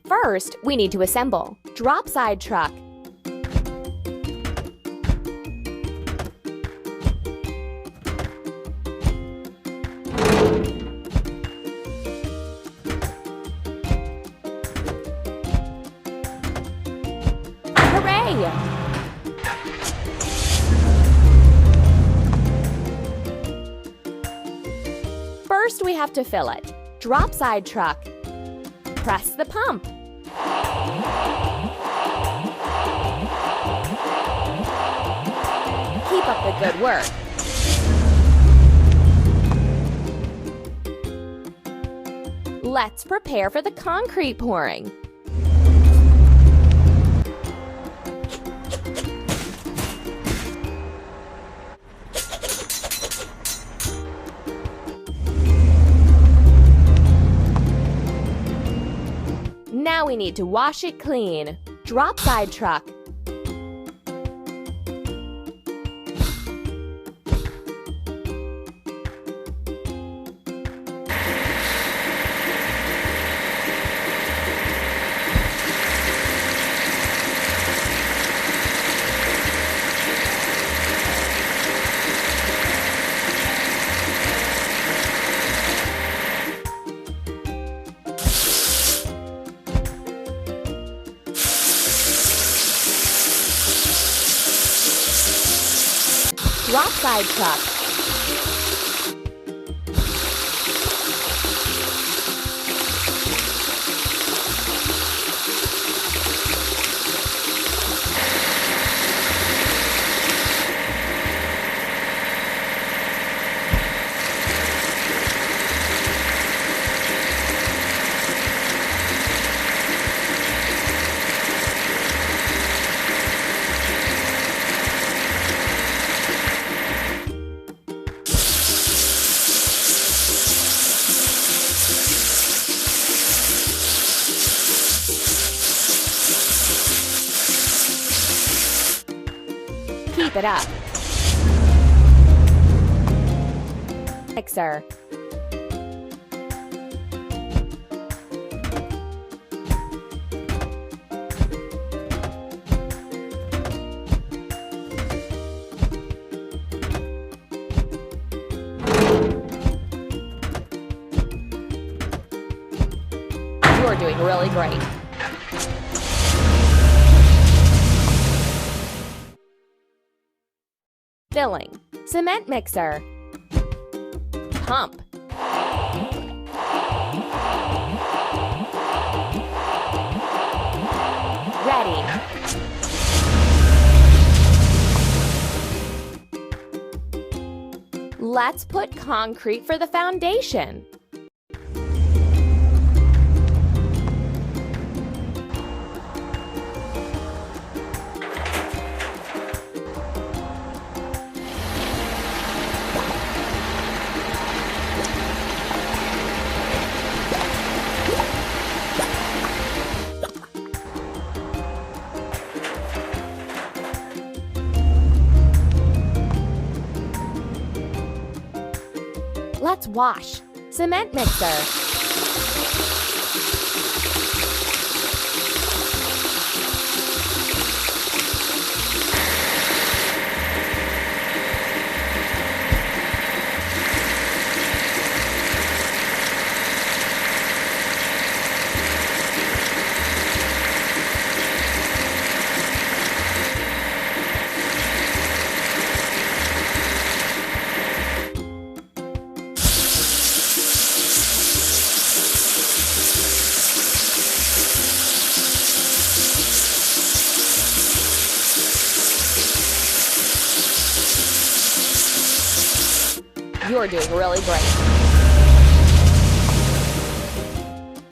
First, we need to assemble. Drop side truck. Hooray! First, we have to fill it. Drop side truck. Press the pump. Keep up the good work. Let's prepare for the concrete pouring. Now we need to wash it clean. Drop side truck. Drop side truck. Keep it up. Mixer. You're doing really great. Filling. Cement mixer. Pump. Ready. Let's put concrete for the foundation. Let's wash. Cement mixer. You're doing really great.